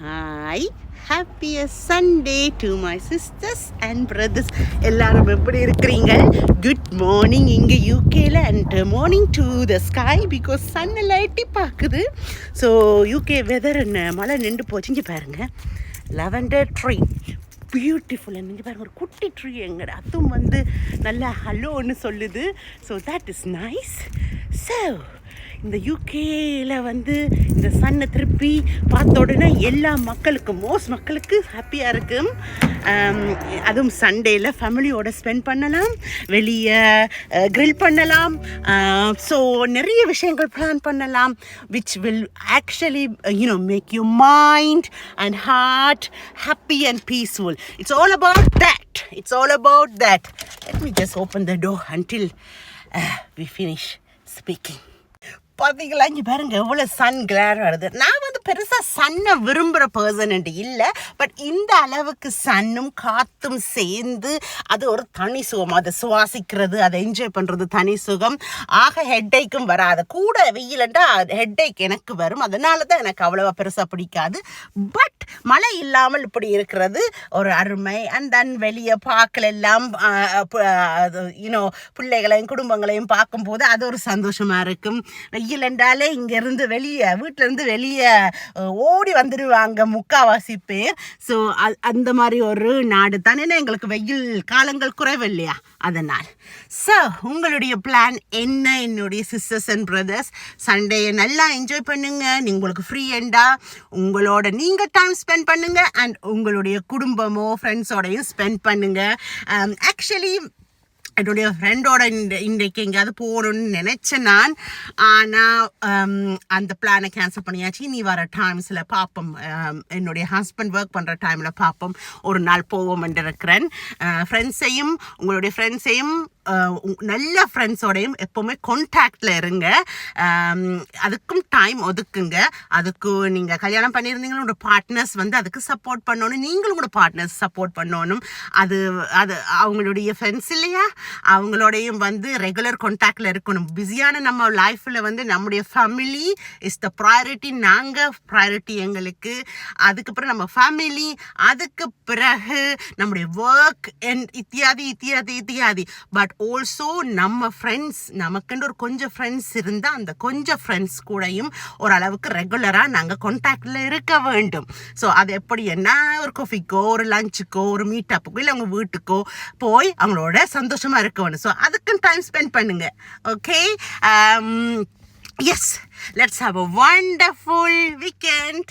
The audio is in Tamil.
Hi, happiest Sunday to my sisters and brothers. எல்லாரும் எப்படி இருக்கிறீங்க? குட் மார்னிங் இங்கே யூகேல and morning to the sky because sun எல்லாம் எட்டி பார்க்குது. ஸோ யூகே வெதர் என்ன மழை நின்று போச்சு. இங்கே பாருங்கள், லெவண்டர் ட்ரீ பியூட்டிஃபுல். நீங்கள் பாருங்கள், ஒரு குட்டி ட்ரீ எங்கட அதுவும் நல்லா ஹலோன்னு சொல்லுது. So that is nice. So இந்த யூகேயில் இந்த சன்னை திருப்பி பார்த்த உடனே எல்லா மக்களுக்கும் மோஸ்ட் மக்களுக்கு ஹாப்பியாக இருக்கும். அதுவும் சண்டேயில் ஃபேமிலியோட ஸ்பெண்ட் பண்ணலாம், வெளியே க்ரில் பண்ணலாம். ஸோ நிறைய விஷயங்கள் பிளான் பண்ணலாம் which will actually make your mind and heart happy and peaceful. It's all about that. Let me just open the door until we finish speaking. பார்த்தீங்களா, இங்கே பாருங்க எவ்வளோ சன் கிளேர் வருது. நான் பெருசாக சன்னை விரும்புகிற பர்சன்ட்டு இல்லை, பட் இந்த அளவுக்கு சன்னும் காற்றும் சேர்ந்து அது ஒரு தனி சுகம். அதை சுவாசிக்கிறது, அதை என்ஜாய் பண்ணுறது தனி சுகம். ஆக ஹெட்டேக்கும் வராது. கூட வெயிலண்டா ஹெட்டேக் எனக்கு வரும், அதனால தான் எனக்கு அவ்வளோவா பெருசாக பிடிக்காது. பட் மழை இல்லாமல் இப்படி இருக்கிறது ஒரு அருமை. அண்ட் தென் வெளியே பார்க்கலாம், பிள்ளைகளையும் குடும்பங்களையும் பார்க்கும்போது அது ஒரு சந்தோஷமாக இருக்கும். வெயில் என்றாலே இங்கேருந்து வீட்டிலேருந்து வெளியே ஓடி வந்துடுவாங்க முக்கால்வாசி பேர். ஸோ அந்த மாதிரி ஒரு நாடு தானே. எங்களுக்கு வெயில் காலங்கள் குறைவு இல்லையா, அதனால். ஸோ உங்களுடைய பிளான் என்ன? என்னுடைய சிஸ்டர்ஸ் அண்ட் பிரதர்ஸ், சண்டேயை நல்லா என்ஜாய் பண்ணுங்க. உங்களுக்கு ஃப்ரீ எண்டா உங்களோட நீங்கள் டைம் ஸ்பெண்ட் பண்ணுங்க அண்ட் உங்களுடைய குடும்பமோ ஃப்ரெண்ட்ஸோடையும் ஸ்பெண்ட் பண்ணுங்க. ஆக்சுவலி என்னுடைய ஃப்ரெண்டோட இன்றைக்கு எங்கேயாவது போகணுன்னு நினச்சேன் நான். ஆனால் அந்த பிளானை கேன்சல் பண்ணியாச்சு. இனி வர டைம்ஸில் பார்ப்போம், என்னுடைய ஹஸ்பண்ட் ஒர்க் பண்ணுற டைமில் பார்ப்போம், ஒரு நாள் போவோம் என்று இருக்கிறேன். உங்களுடைய ஃப்ரெண்ட்ஸையும் நல்ல ஃப்ரெண்ட்ஸோடையும் எப்போவுமே கான்டாக்டில் இருங்க. அதுக்கும் டைம் ஒதுக்குங்க. அதுக்கு நீங்கள் கல்யாணம் பண்ணியிருந்தீங்கன்னா உங்களோட பார்ட்னர்ஸ் அதுக்கு சப்போர்ட் பண்ணணும், நீங்களும் உங்களோட பார்ட்னர்ஸ் சப்போர்ட் பண்ணணும். அது அவங்களுடைய ஃப்ரெண்ட்ஸ் இல்லையா, அவங்களோடையும் ரெகுலர் கான்டாக்டில் இருக்கணும். பிஸியான நம்ம லைஃப்பில் நம்முடைய ஃபேமிலி இஸ் த ப்ரையாரிட்டி. நாங்கள் ப்ரையாரிட்டி எங்களுக்கு. அதுக்கப்புறம் நம்ம ஃபேமிலி, அதுக்கு பிறகு நம்முடைய ஒர்க் அண்ட் இத்தியாதி. பட் ஆல்சோ நம்ம ஃப்ரெண்ட்ஸ், நமக்குன்னு ஒரு கொஞ்சம் ஃப்ரெண்ட்ஸ் இருந்தால் அந்த கொஞ்சம் ஃப்ரெண்ட்ஸ் கூடயும் ஓரளவுக்கு ரெகுலராக நாங்கள் கான்டாக்டில் இருக்க வேண்டும். ஸோ அது எப்படி என்ன, ஒரு காஃபிக்கோ ஒரு லஞ்சுக்கோ ஒரு மீட்டப்புக்கோ இல்லை அவங்க வீட்டுக்கோ போய் அவங்களோட சந்தோஷமாக இருக்க வேணும். ஸோ அதுக்கும் டைம் ஸ்பெண்ட் பண்ணுங்க. Okay, yes, let's have a wonderful weekend.